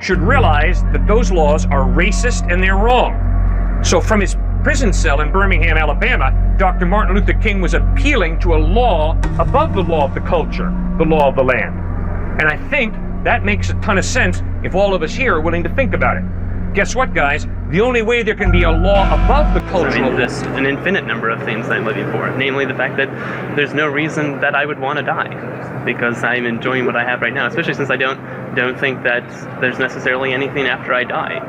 should realize that those laws are racist and they're wrong. So from his prison cell in Birmingham, Alabama, Dr. Martin Luther King was appealing to a law above the law of the culture, the law of the land. And I think that makes a ton of sense if all of us here are willing to think about it. Guess what, guys? The only way there can be a law above the cultural... there's an infinite number of things I'm living for, namely the fact that there's no reason that I would want to die, because I'm enjoying what I have right now, especially since I don't think that there's necessarily anything after I die.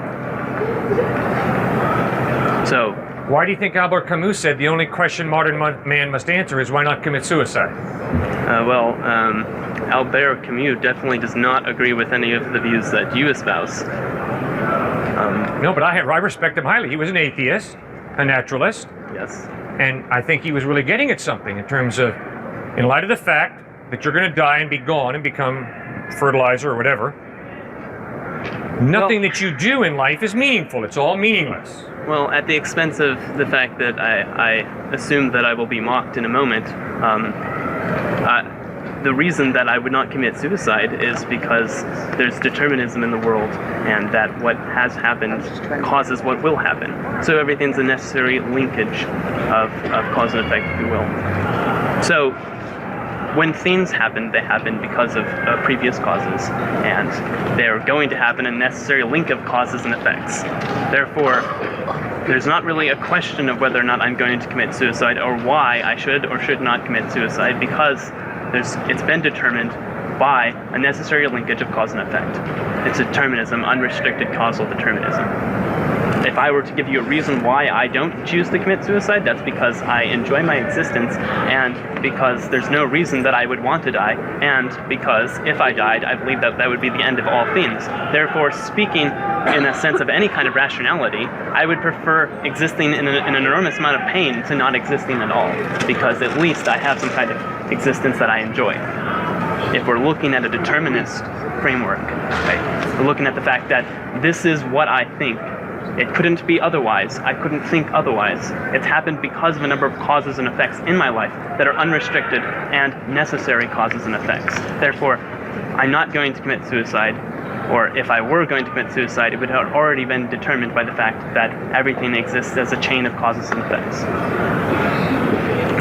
So... Why do you think Albert Camus said the only question modern man must answer is why not commit suicide? Albert Camus definitely does not agree with any of the views that you espouse. No, but I respect him highly. He was an atheist, a naturalist. Yes. And I think he was really getting at something in terms of, in light of the fact that you're going to die and be gone and become fertilizer or whatever, nothing that you do in life is meaningful. It's all meaningless. Well, at the expense of the fact that I assume that I will be mocked in a moment, the reason that I would not commit suicide is because there's determinism in the world, and that what has happened causes what will happen. So everything's a necessary linkage of cause and effect, if you will. So when things happen, they happen because of previous causes, and they're going to happen a necessary link of causes and effects. Therefore, there's not really a question of whether or not I'm going to commit suicide or why I should or should not commit suicide, because it's been determined by a necessary linkage of cause and effect. It's determinism, unrestricted causal determinism. If I were to give you a reason why I don't choose to commit suicide, that's because I enjoy my existence, and because there's no reason that I would want to die, and because if I died, I believe that that would be the end of all things. Therefore, speaking in a sense of any kind of rationality, I would prefer existing in an enormous amount of pain to not existing at all, because at least I have some kind of existence that I enjoy. If we're looking at a determinist framework, right, we're looking at the fact that this is what I think. It couldn't be otherwise. I couldn't think otherwise. It's happened because of a number of causes and effects in my life that are unrestricted and necessary causes and effects. Therefore, I'm not going to commit suicide, or if I were going to commit suicide, it would have already been determined by the fact that everything exists as a chain of causes and effects.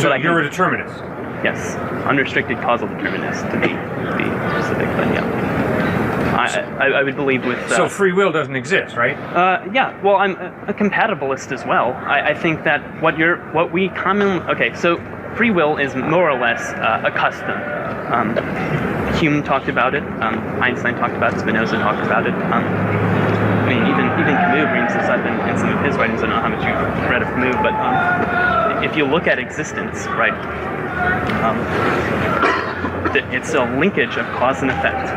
So you're a determinist? Yes, unrestricted causal determinist, to be specific, but yeah. I would believe with... so free will doesn't exist, right? Yeah, well, I'm a compatibilist as well. I think that what we commonly... Okay, so free will is more or less a custom. Hume talked about it, Einstein talked about it, Spinoza talked about it. I mean, even Camus brings this up in some of his writings. I don't know how much you've read of Camus, but if you look at existence, right, it's a linkage of cause and effect.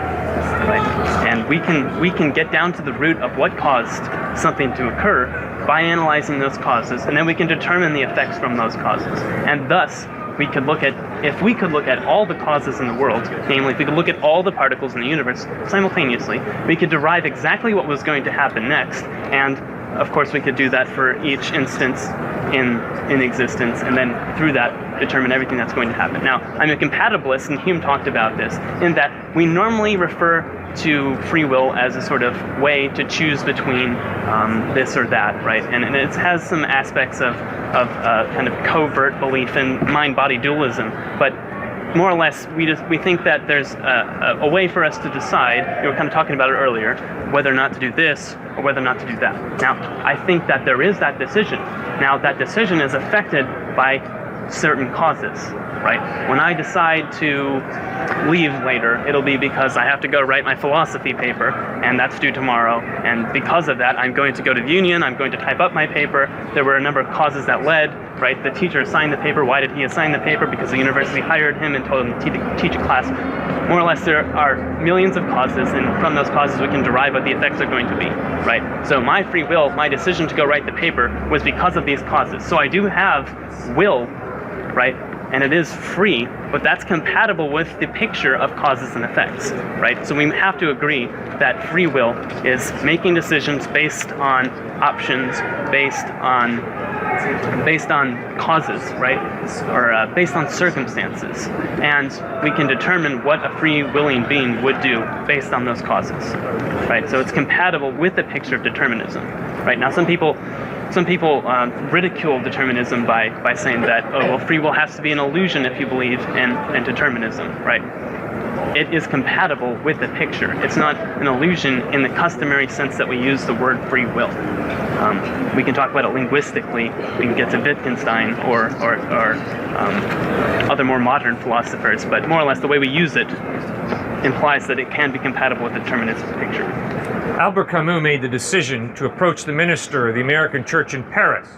Right? And we can get down to the root of what caused something to occur by analyzing those causes, and then we can determine the effects from those causes. And thus, if we could look at all the causes in the world, namely, if we could look at all the particles in the universe simultaneously, we could derive exactly what was going to happen next, and of course we could do that for each instance in existence, and then through that determine everything that's going to happen. Now, I'm a compatibilist, and Hume talked about this, in that we normally refer to free will as a sort of way to choose between this or that, right? And it has some aspects of kind of covert belief in mind-body dualism, but more or less, we think that there's a way for us to decide, you were kind of talking about it earlier, whether or not to do this or whether or not to do that. Now, I think that there is that decision. Now, that decision is affected by certain causes, right? When I decide to leave later, it'll be because I have to go write my philosophy paper, and that's due tomorrow, and because of that, I'm going to go to the union, I'm going to type up my paper. There were a number of causes that led, right? The teacher assigned the paper. Why did he assign the paper? Because the university hired him and told him to teach a class. More or less, there are millions of causes, and from those causes we can derive what the effects are going to be, right? So my free will, my decision to go write the paper was because of these causes. So I do have will, right? And it is free, but that's compatible with the picture of causes and effects, right? So we have to agree that free will is making decisions based on options, based on based on causes, right? Or based on circumstances. And we can determine what a free willing being would do based on those causes, right? So it's compatible with the picture of determinism, right? Now some people ridicule determinism by saying that, oh, well, free will has to be an illusion if you believe in determinism, right? It is compatible with the picture. It's not an illusion in the customary sense that we use the word free will. We can talk about it linguistically. We can get to Wittgenstein or other more modern philosophers, but more or less the way we use it implies that it can be compatible with the deterministic picture. Albert Camus made the decision to approach the minister of the American church in Paris,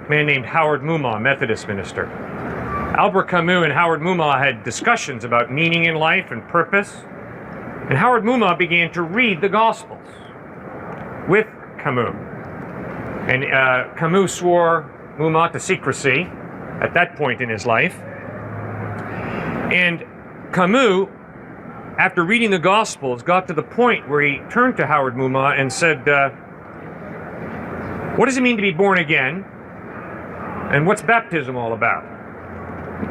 a man named Howard Mumma, a Methodist minister. Albert Camus and Howard Mumma had discussions about meaning in life and purpose, and Howard Mumma began to read the Gospels with Camus. And Camus swore Mumma to secrecy at that point in his life. And Camus, after reading the Gospels, got to the point where he turned to Howard Mumma and said, what does it mean to be born again? And what's baptism all about?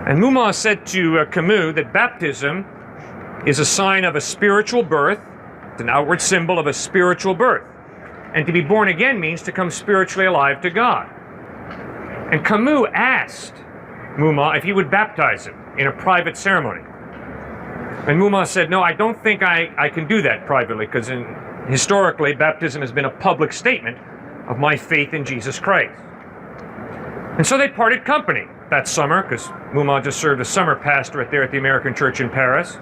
And Mumma said to Camus that baptism is a sign of a spiritual birth. It's an outward symbol of a spiritual birth. And to be born again means to come spiritually alive to God. And Camus asked Mumma if he would baptize him in a private ceremony. And Mumma said, no, I don't think I can do that privately, because historically, baptism has been a public statement of my faith in Jesus Christ. And so they parted company that summer, because Mumma just served as summer pastor there at the American Church in Paris.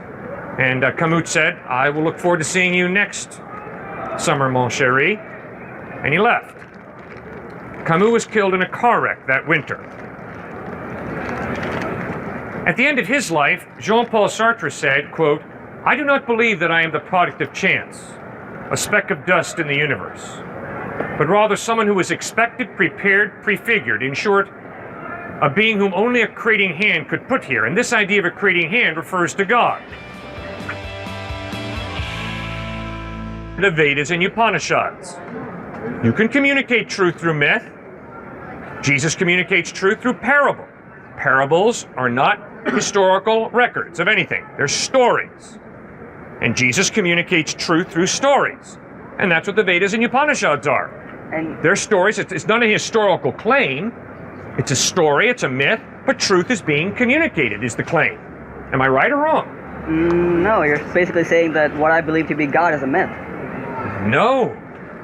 And Camus said, I will look forward to seeing you next summer, mon chéri. And he left. Camus was killed in a car wreck that winter. At the end of his life, Jean-Paul Sartre said, quote, I do not believe that I am the product of chance, a speck of dust in the universe, but rather someone who was expected, prepared, prefigured, in short, a being whom only a creating hand could put here. And this idea of a creating hand refers to God. The Vedas and Upanishads. You can communicate truth through myth. Jesus communicates truth through parable. Parables are not historical records of anything. They're stories. And Jesus communicates truth through stories. And that's what the Vedas and Upanishads are. And they're stories. It's not a historical claim. It's a story, it's a myth, but truth is being communicated, is the claim. Am I right or wrong? No, you're basically saying that what I believe to be God is a myth. No.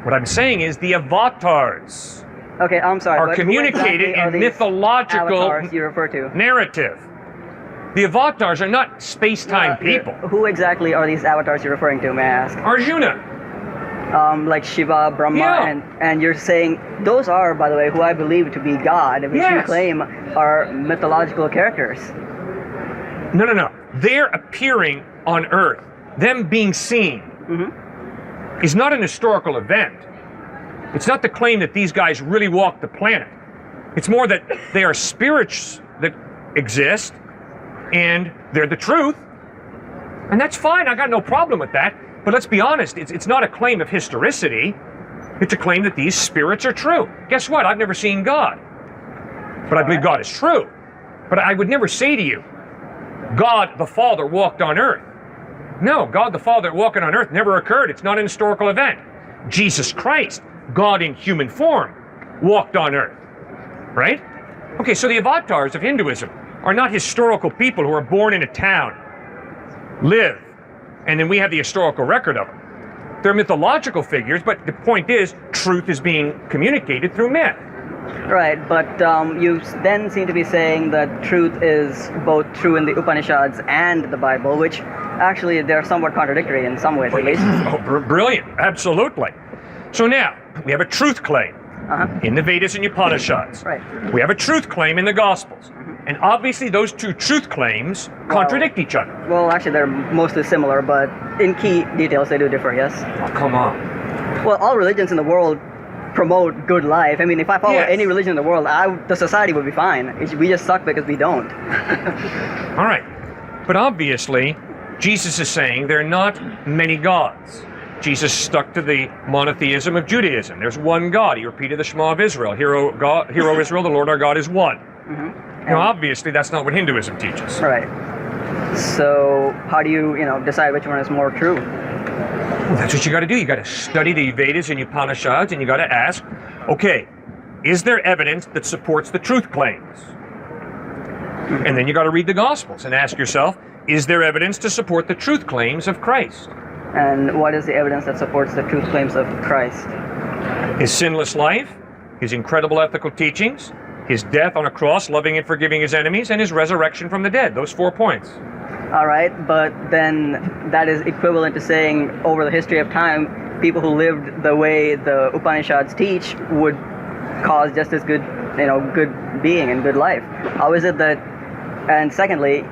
What I'm saying is the avatars okay, I'm sorry, are communicated in mythological avatars you refer to? Narrative. The avatars are not space-time people. Who exactly are these avatars you're referring to, may I ask? Arjuna. Like Shiva, Brahma, Yeah. and you're saying those are, by the way, who I believe to be God, which you Yes. claim are mythological characters. No. They're appearing on Earth. Them being seen is not an historical event. It's not the claim that these guys really walked the planet. It's more that they are spirits that exist, and they're the truth. And that's fine, I got no problem with that. But let's be honest, it's not a claim of historicity. It's a claim that these spirits are true. Guess what? I've never seen God. But I believe God is true. But I would never say to you, God the Father walked on earth. No, God the Father walking on earth never occurred. It's not an historical event. Jesus Christ, God in human form, walked on earth. Right? Okay, so the avatars of Hinduism are not historical people who are born in a town, live, and then we have the historical record of them. They're mythological figures, but the point is, truth is being communicated through myth. Right, but you then seem to be saying that truth is both true in the Upanishads and the Bible, which actually they're somewhat contradictory in some ways at least. Oh, brilliant, absolutely. So now, we have a truth claim in the Vedas and Upanishads. Right. We have a truth claim in the Gospels. And obviously those two truth claims contradict each other. Well, actually they're mostly similar, but in key details they do differ, yes? Oh, come on. Well, all religions in the world promote good life. I mean, if I follow Yes. any religion in the world, the society would be fine. We just suck because we don't. All right. But obviously, Jesus is saying there are not many gods. Jesus stuck to the monotheism of Judaism. There's one God. He repeated the Shema of Israel. Hear, O Israel, the Lord our God is one. Now, obviously, that's not what Hinduism teaches. Right. So how do you, decide which one is more true? Well, that's what you got to do. You got to study the Vedas and Upanishads, and you got to ask, okay, is there evidence that supports the truth claims? And then you got to read the Gospels and ask yourself, is there evidence to support the truth claims of Christ? And what is the evidence that supports the truth claims of Christ? His sinless life, his incredible ethical teachings, his death on a cross, loving and forgiving his enemies, and his resurrection from the dead. Those 4 points. All right, but then that is equivalent to saying over the history of time, people who lived the way the Upanishads teach would cause just as good, good being and good life. How is it that, and secondly,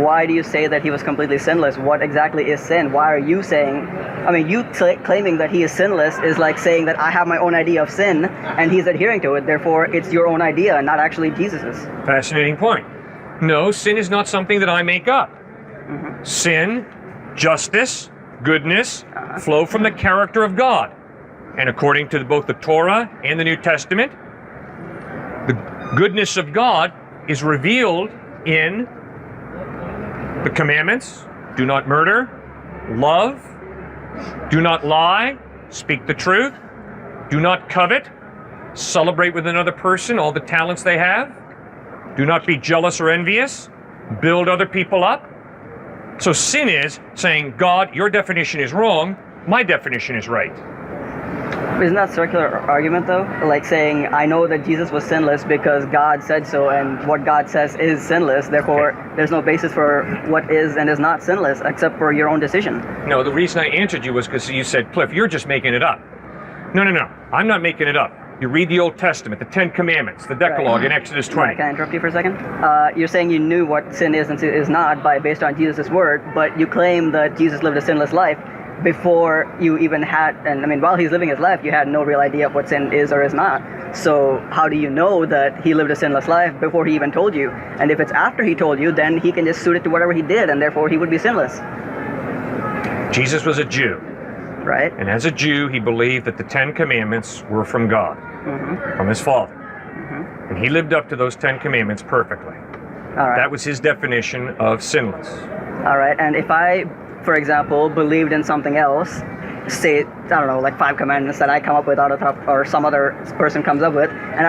why do you say that he was completely sinless? What exactly is sin? Why are you saying, you claiming that he is sinless is like saying that I have my own idea of sin and he's adhering to it, therefore it's your own idea and not actually Jesus's. Fascinating point. No, sin is not something that I make up. Sin, justice, goodness flow from the character of God. And according to both the Torah and the New Testament, the goodness of God is revealed in the commandments: do not murder, love, do not lie, speak the truth, do not covet, celebrate with another person all the talents they have, do not be jealous or envious, build other people up. So sin is saying, God, your definition is wrong, my definition is right. Isn't that a circular argument, though? Like saying, I know that Jesus was sinless because God said so, and what God says is sinless, therefore there's no basis for what is and is not sinless, except for your own decision. No, the reason I answered you was because you said, Cliff, you're just making it up. No, I'm not making it up. You read the Old Testament, the 10 Commandments, the Decalogue in Exodus 20. Can I interrupt you for a second? You're saying you knew what sin is and is not based on Jesus' word, but you claim that Jesus lived a sinless life before you even had, and while he's living his life, you had no real idea of what sin is or is not. So how do you know that he lived a sinless life before he even told you? And if it's after he told you, then he can just suit it to whatever he did, and therefore he would be sinless. Jesus was a Jew. Right. And as a Jew, he believed that the 10 Commandments were from God, from his Father. And he lived up to those 10 Commandments perfectly. All right. That was his definition of sinless. All right. And if I, for example, believed in something else, say, I don't know, like 5 commandments that I come up with out of top, or some other person comes up with, and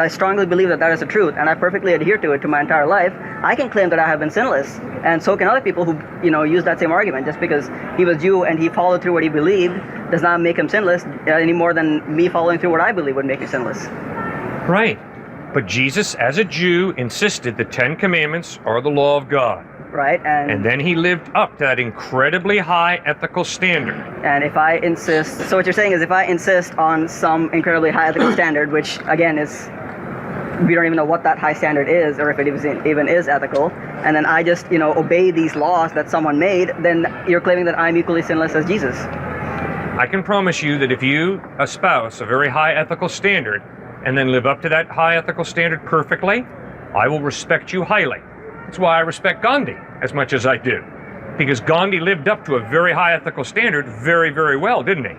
I strongly believe that is the truth, and I perfectly adhere to it to my entire life, I can claim that I have been sinless, and so can other people who, use that same argument. Just because he was Jew and he followed through what he believed does not make him sinless any more than me following through what I believe would make me sinless. Right. But Jesus, as a Jew, insisted the 10 Commandments are the law of God. Right, and then he lived up to that incredibly high ethical standard. And if I insist, so what you're saying is if I insist on some incredibly high ethical standard, which again is, we don't even know what that high standard is, or if it even is ethical, and then I just, obey these laws that someone made, then you're claiming that I'm equally sinless as Jesus. I can promise you that if you espouse a very high ethical standard, and then live up to that high ethical standard perfectly, I will respect you highly. That's why I respect Gandhi as much as I do. Because Gandhi lived up to a very high ethical standard very, very well, didn't he?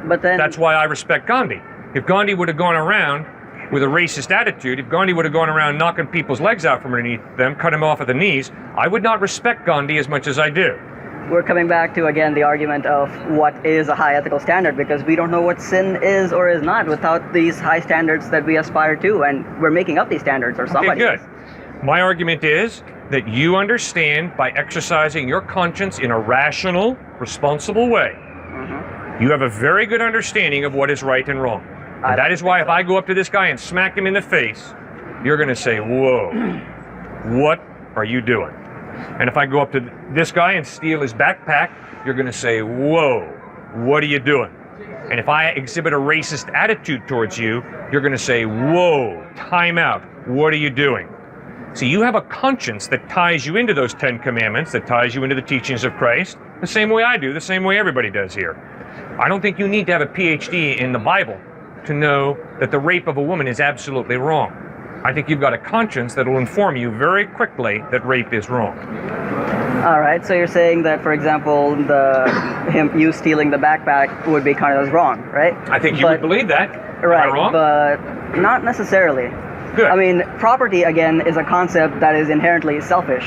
But then... That's why I respect Gandhi. If Gandhi would have gone around with a racist attitude, if Gandhi would have gone around knocking people's legs out from underneath them, cut them off at the knees, I would not respect Gandhi as much as I do. We're coming back to, again, the argument of what is a high ethical standard, because we don't know what sin is or is not without these high standards that we aspire to, and we're making up these standards, or somebody Okay, good. is. My argument is that you understand by exercising your conscience in a rational, responsible way. You have a very good understanding of what is right and wrong. And that is why if I go up to this guy and smack him in the face, you're going to say, whoa, what are you doing? And if I go up to this guy and steal his backpack, you're going to say, whoa, what are you doing? And if I exhibit a racist attitude towards you, you're going to say, whoa, time out, what are you doing? So you have a conscience that ties you into those 10 Commandments, that ties you into the teachings of Christ, the same way I do, the same way everybody does here. I don't think you need to have a PhD in the Bible to know that the rape of a woman is absolutely wrong. I think you've got a conscience that will inform you very quickly that rape is wrong. All right, so you're saying that, for example, you stealing the backpack would be counted as wrong, right? I think you would believe that. Right, Am I wrong? but not necessarily. Good. I mean, property, again, is a concept that is inherently selfish,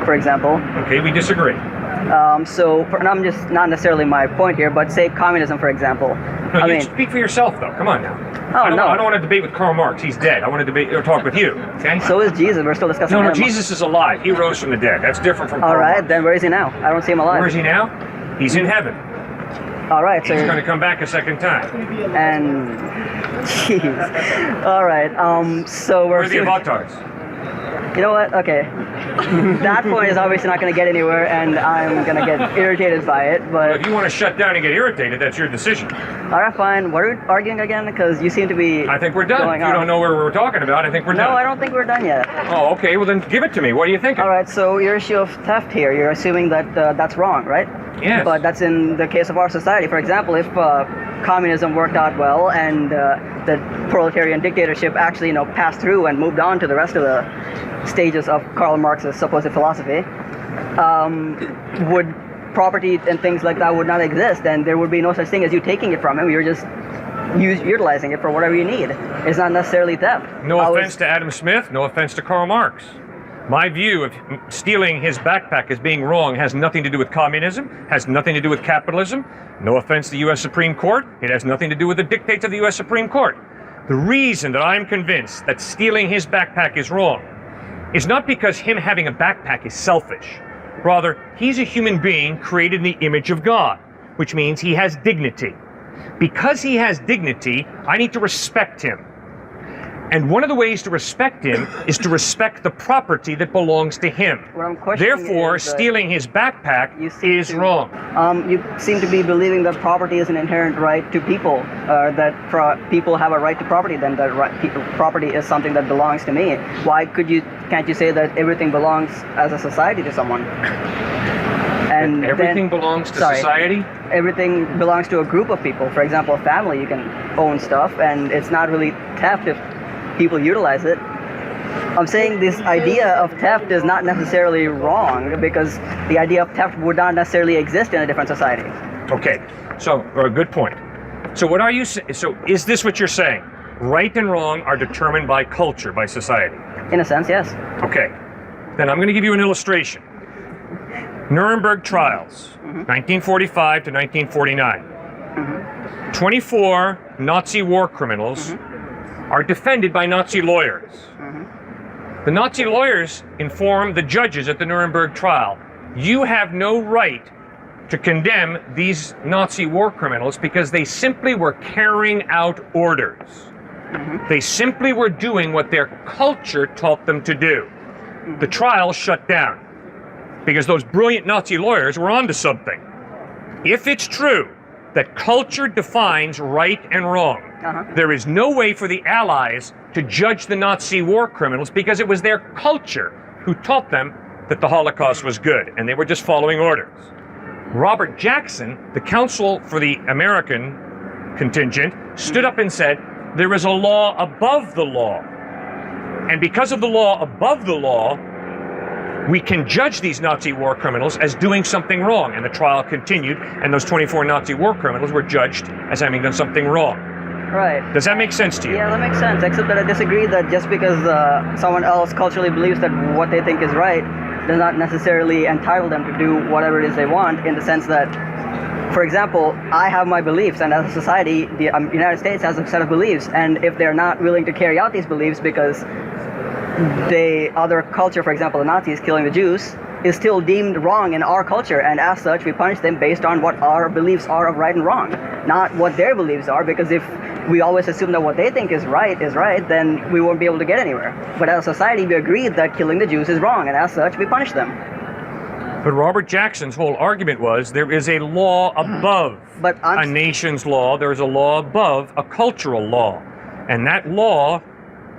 for example. Okay, we disagree. And I'm just not necessarily my point here, but say communism, for example. No, I you mean, speak for yourself, though. Come on now. Oh, I no. don't want to debate with Karl Marx. He's dead. I want to debate or talk with you. Okay? so is Jesus. We're still discussing No, him. Jesus is alive. He rose from the dead. That's different from All Karl right, Marx. then where is he now? I don't see him alive. Where is he now? He's in heaven. All right, so He's going to come back a second time. and jeez. All right. So Where we're are the avatars? You know what? Okay. That point is obviously not going to get anywhere, and I'm going to get irritated by it. Well, But if you want to shut down and get irritated, that's your decision. all right, fine. What are we arguing again? Because you seem to be. I think we're done. going If you on. don't know where we're talking about, I think we're done. No, I don't think we're done yet. Oh, okay. Well, then give it to me. What are you thinking? All right. So your issue of theft here, you're assuming that that's wrong, right? Yes. But that's in the case of our society. For example, if communism worked out well and the proletarian dictatorship actually, passed through and moved on to the rest of the stages of Karl Marx's supposed philosophy, would property and things like that would not exist, and there would be no such thing as you taking it from him. You're just utilizing it for whatever you need. It's not necessarily theft. No offense to Adam Smith, no offense to Karl Marx. My view of stealing his backpack as being wrong has nothing to do with communism, has nothing to do with capitalism. No offense to the U.S. Supreme Court. It has nothing to do with the dictates of the U.S. Supreme Court. The reason that I'm convinced that stealing his backpack is wrong is not because him having a backpack is selfish. Rather, he's a human being created in the image of God, which means he has dignity. Because he has dignity, I need to respect him. And one of the ways to respect him is to respect the property that belongs to him. What I'm questioning Therefore, is that stealing his backpack is wrong. You seem to be believing that property is an inherent right to people, that people have a right to property, then that property is something that belongs to me. Why can't you say that everything belongs as a society to someone? And everything belongs to society? Everything belongs to a group of people. For example, a family, you can own stuff, and it's not really theft if people utilize it. I'm saying this idea of theft is not necessarily wrong, because the idea of theft would not necessarily exist in a different society. Okay, so a good point. So what are you saying? So is this what you're saying? Right and wrong are determined by culture, by society. In a sense, yes. Okay, then I'm going to give you an illustration. Nuremberg trials, 1945 to 1949. 24 Nazi war criminals are defended by Nazi lawyers. The Nazi lawyers inform the judges at the Nuremberg trial, you have no right to condemn these Nazi war criminals because they simply were carrying out orders. They simply were doing what their culture taught them to do. The trial shut down because those brilliant Nazi lawyers were onto something. If it's true that culture defines right and wrong, there is no way for the Allies to judge the Nazi war criminals because it was their culture who taught them that the Holocaust was good, and they were just following orders. Robert Jackson, the counsel for the American contingent, stood up and said, there is a law above the law. And because of the law above the law, we can judge these Nazi war criminals as doing something wrong. And the trial continued, and those 24 Nazi war criminals were judged as having done something wrong. Right. Does that make sense to you? Yeah, that makes sense, except that I disagree that just because someone else culturally believes that what they think is right does not necessarily entitle them to do whatever it is they want, in the sense that, for example, I have my beliefs, and as a society, the United States has a set of beliefs, and if they're not willing to carry out these beliefs because other culture, for example, the Nazis killing the Jews, is still deemed wrong in our culture, and as such, we punish them based on what our beliefs are of right and wrong, not what their beliefs are, because if we always assume that what they think is right, then we won't be able to get anywhere. But as a society, we agreed that killing the Jews is wrong, and as such, we punish them. But Robert Jackson's whole argument was there is a law above a nation's law. There is a law above a cultural law. And that law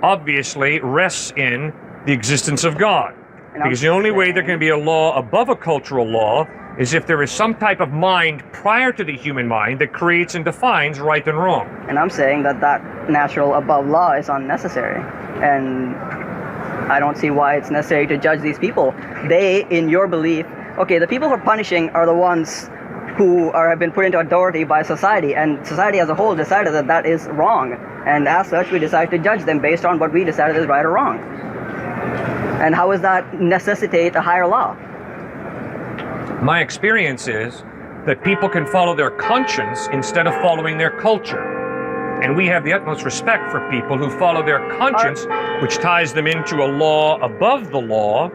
obviously rests in the existence of God. Because the only way there can be a law above a cultural law is if there is some type of mind prior to the human mind that creates and defines right and wrong. And I'm saying that that natural above law is unnecessary. And I don't see why it's necessary to judge these people. They, in your belief, okay, the people who are punishing are the ones who have been put into authority by society, and society as a whole decided that that is wrong, and as such we decide to judge them based on what we decided is right or wrong. And how does that necessitate a higher law? My experience is that people can follow their conscience instead of following their culture. And we have the utmost respect for people who follow their conscience, which ties them into a law above the law,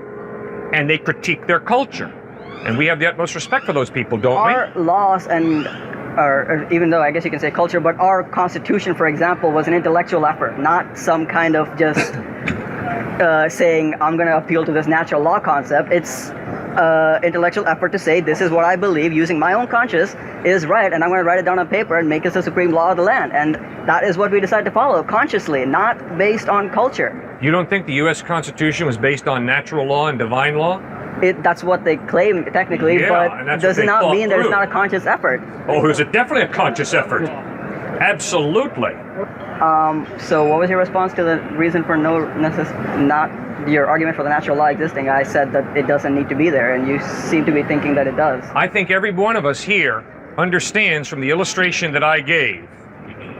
and they critique their culture. And we have the utmost respect for those people, don't we? Our laws and, or even though I guess you can say culture, but our Constitution, for example, was an intellectual effort, not some kind of just saying, I'm going to appeal to this natural law concept. It's intellectual effort to say, this is what I believe, using my own conscience, is right, and I'm going to write it down on paper and make this the supreme law of the land. And that is what we decide to follow, consciously, not based on culture. You don't think the U.S. Constitution was based on natural law and divine law? That's what they claim, technically, Yeah, but does not mean that it's not a conscious effort. Oh, is it definitely a conscious effort? Absolutely. So what was your response to the reason for not your argument for the natural law existing? I said that it doesn't need to be there, and you seem to be thinking that it does. I think every one of us here understands from the illustration that I gave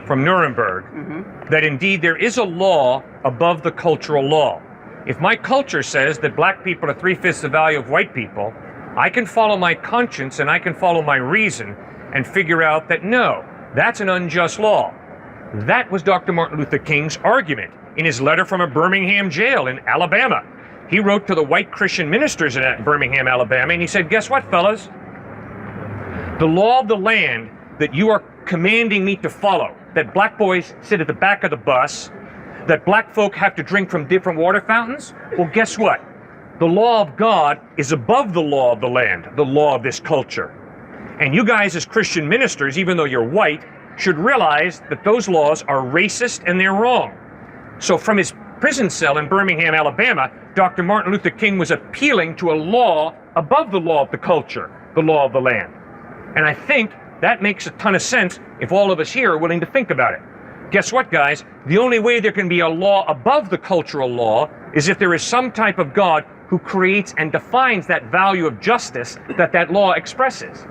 from Nuremberg that indeed there is a law above the cultural law. If my culture says that black people are 3/5 the value of white people, I can follow my conscience and I can follow my reason and figure out that no, that's an unjust law. That was Dr. Martin Luther King's argument in his letter from a Birmingham jail in Alabama. He wrote to the white Christian ministers in Birmingham, Alabama, and he said, guess what, fellas? The law of the land that you are commanding me to follow, that black boys sit at the back of the bus, that black folk have to drink from different water fountains, well, guess what? The law of God is above the law of the land, the law of this culture. And you guys as Christian ministers, even though you're white, should realize that those laws are racist and they're wrong. So from his prison cell in Birmingham, Alabama, Dr. Martin Luther King was appealing to a law above the law of the culture, the law of the land. And I think that makes a ton of sense if all of us here are willing to think about it. Guess what, guys? The only way there can be a law above the cultural law is if there is some type of God who creates and defines that value of justice that that law expresses.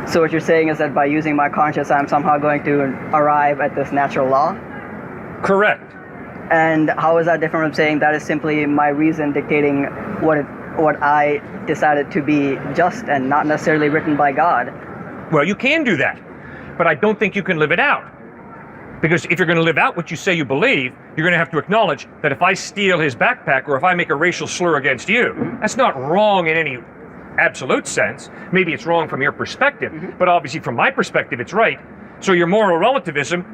So what you're saying is that by using my conscience, I'm somehow going to arrive at this natural law? Correct. And how is that different from saying that is simply my reason dictating what I decided to be just and not necessarily written by God? Well, you can do that, but I don't think you can live it out. Because if you're going to live out what you say you believe, you're going to have to acknowledge that if I steal his backpack or if I make a racial slur against you, that's not wrong in any absolute sense. Maybe it's wrong from your perspective, but obviously from my perspective, it's right. So your moral relativism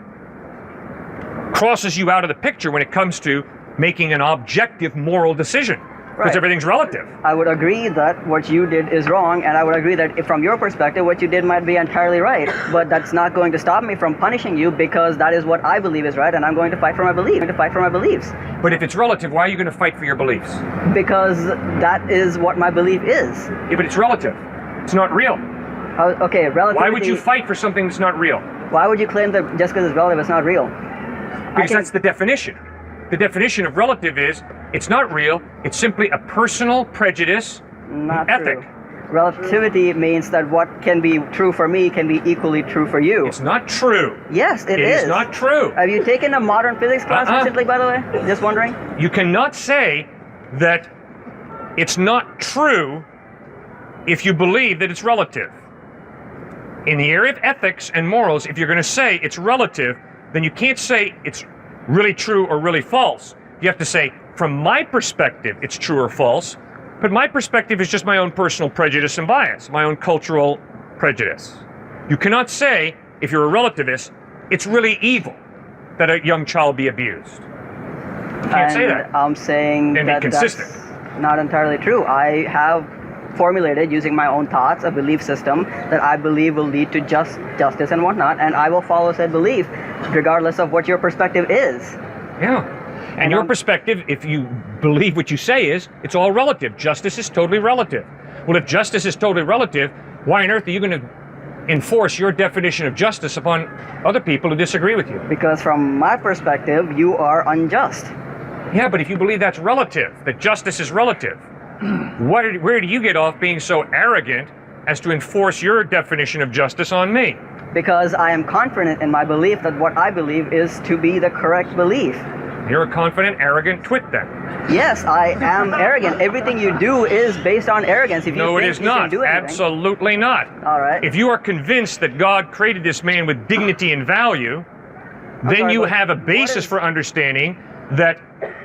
crosses you out of the picture when it comes to making an objective moral decision. Because Right. everything's relative. I would agree that what you did is wrong, and I would agree that if from your perspective, what you did might be entirely right. But that's not going to stop me from punishing you because that is what I believe is right, and I'm going to fight for my beliefs. But if it's relative, why are you going to fight for your beliefs? Because that is what my belief is. Yeah, but it's relative. It's not real. Okay, relativity. Why would you fight for something that's not real? Why would you claim that just because it's relative, it's not real? Because that's the definition. The definition of relative is it's not real, it's simply a personal prejudice, Not ethic. true. Relativity means that what can be true for me can be equally true for you. It's not true. Yes, it It is not true. Have you taken a modern physics class recently, by the way? Just wondering. You cannot say that it's not true if you believe that it's relative. In the area of ethics and morals, if you're going to say it's relative, then you can't say it's really true or really false. You have to say, from my perspective, it's true or false, but my perspective is just my own personal prejudice and bias, my own cultural prejudice. You cannot say, if you're a relativist, it's really evil that a young child be abused. You can't say that. I'm saying And be that consistent. that's not entirely true. I have formulated, using my own thoughts, a belief system that I believe will lead to justice and whatnot, and I will follow said belief, regardless of what your perspective is. Yeah. And your perspective, if you believe what you say is, it's all relative. Justice is totally relative. Well, if justice is totally relative, why on earth are you going to enforce your definition of justice upon other people who disagree with you? Because from my perspective, you are unjust. Yeah, but if you believe that's relative, that justice is relative, Where do you get off being so arrogant as to enforce your definition of justice on me? Because I am confident in my belief that what I believe is to be the correct belief. You're a confident, arrogant twit then. Yes, I am arrogant. Everything you do is based on arrogance. If you No, it think is you can not. do anything- Absolutely not. All right. If you are convinced that God created this man with dignity and value, then sorry, you but have a what basis is- for understanding that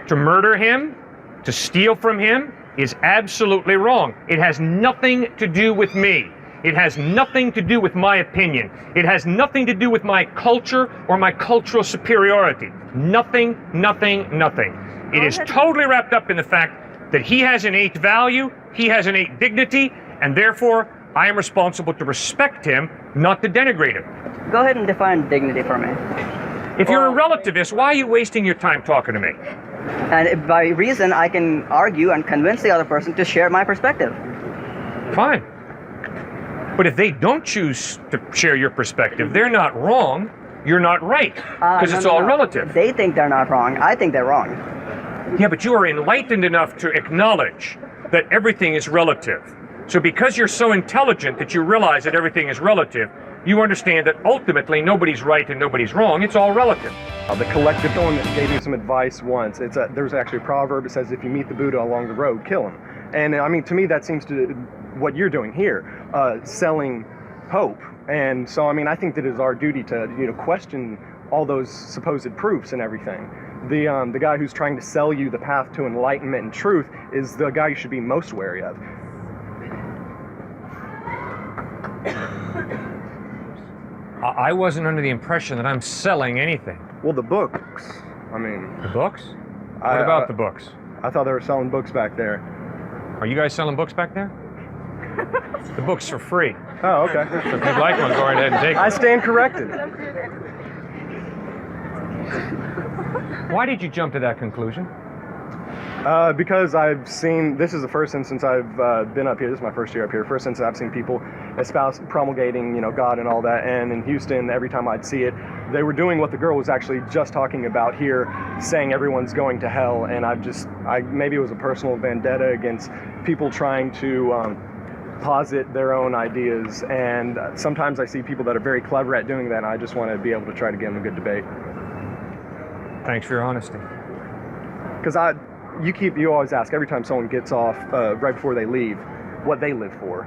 to murder him, to steal from him, is absolutely wrong. It has nothing to do with me. It has nothing to do with my opinion. It has nothing to do with my culture or my cultural superiority. Nothing, nothing, nothing. It is totally wrapped up in the fact that he has innate value, he has innate dignity, and therefore I am responsible to respect him, not to denigrate him. Go ahead and define dignity for me. If you're a relativist, why are you wasting your time talking to me? And by reason, I can argue and convince the other person to share my perspective. Fine. But if they don't choose to share your perspective, they're not wrong, you're not right, because it's all relative. They think they're not wrong. I think they're wrong. Yeah, but you are enlightened enough to acknowledge that everything is relative. So because you're so intelligent that you realize that everything is relative, you understand that ultimately nobody's right and nobody's wrong. It's all relative. The collective, someone gave me some advice once. There's actually a proverb that says, if you meet the Buddha along the road, kill him. And I mean, to me, that seems to what you're doing here, selling hope. And so, I mean, I think that it is our duty to, question all those supposed proofs and everything. The guy who's trying to sell you the path to enlightenment and truth is the guy you should be most wary of. I wasn't under the impression that I'm selling anything. Well, the books. I mean, The books? What about the books? I thought they were selling books back there. Are you guys selling books back there? The books are free. Oh, okay. So if you'd like one, go right ahead and take I one. stand corrected. Why did you jump to that conclusion? Because I've seen, this is the first instance I've been up here, this is my first year up here, first instance I've seen people espouse, promulgating, God and all that, and in Houston, every time I'd see it, they were doing what the girl was actually just talking about here, saying everyone's going to hell, and maybe it was a personal vendetta against people trying to posit their own ideas, and sometimes I see people that are very clever at doing that, and I just want to be able to try to give them a good debate. Thanks for your honesty. Because you always ask every time someone gets off, right before they leave, what they live for,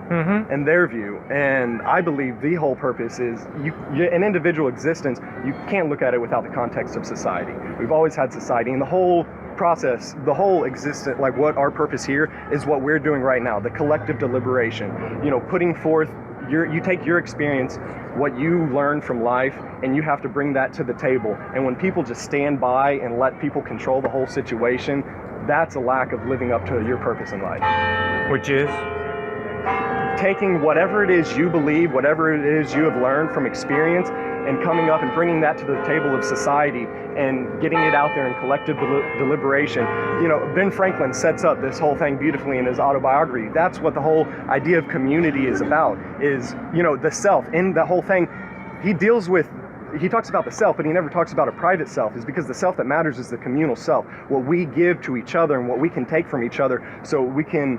and their view. And I believe the whole purpose is an individual existence, you can't look at it without the context of society. We've always had society, and the whole process, the whole existence, like what our purpose here is what we're doing right now, the collective deliberation, putting forth you take your experience, what you learn from life, and you have to bring that to the table. And when people just stand by and let people control the whole situation, that's a lack of living up to your purpose in life. Which is? Taking whatever it is you believe, whatever it is you have learned from experience, and coming up and bringing that to the table of society and getting it out there in collective deliberation. Ben Franklin sets up this whole thing beautifully in his autobiography. That's what the whole idea of community is about, is, the self. In the whole thing, he talks about the self, but he never talks about a private self, is because the self that matters is the communal self, what we give to each other and what we can take from each other so we can,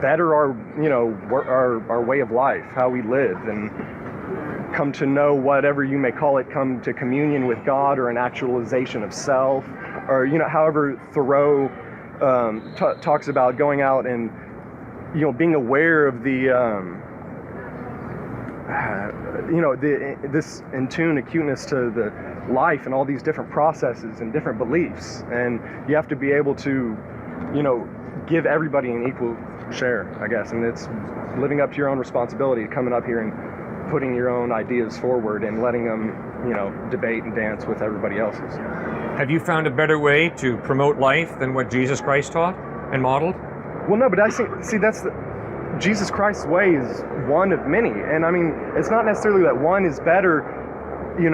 better our way of life, how we live, and come to know whatever you may call it, come to communion with God, or an actualization of self, or however Thoreau talks about going out and being aware of the this in tune acuteness to the life and all these different processes and different beliefs, and you have to be able to give everybody an equal share, I guess, and it's living up to your own responsibility, coming up here and putting your own ideas forward and letting them, debate and dance with everybody else's. Have you found a better way to promote life than what Jesus Christ taught and modeled? Well, no, but I see that's Jesus Christ's way is one of many, and I mean, it's not necessarily that one is better,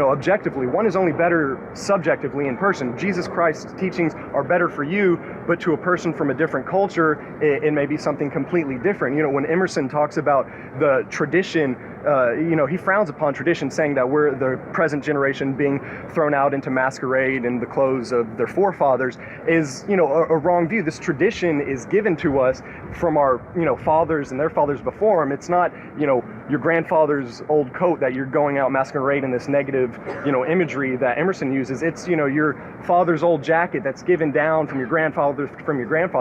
objectively. One is only better subjectively in person. Jesus Christ's teachings are better for you, but to a person from a different culture, it may be something completely different. When Emerson talks about the tradition he frowns upon tradition, saying that we're the present generation being thrown out into masquerade in the clothes of their forefathers is, a wrong view. This tradition is given to us from our, fathers and their fathers before them. It's not, your grandfather's old coat that you're going out masquerade in this negative, imagery that Emerson uses. It's, your father's old jacket that's given down from your grandfather.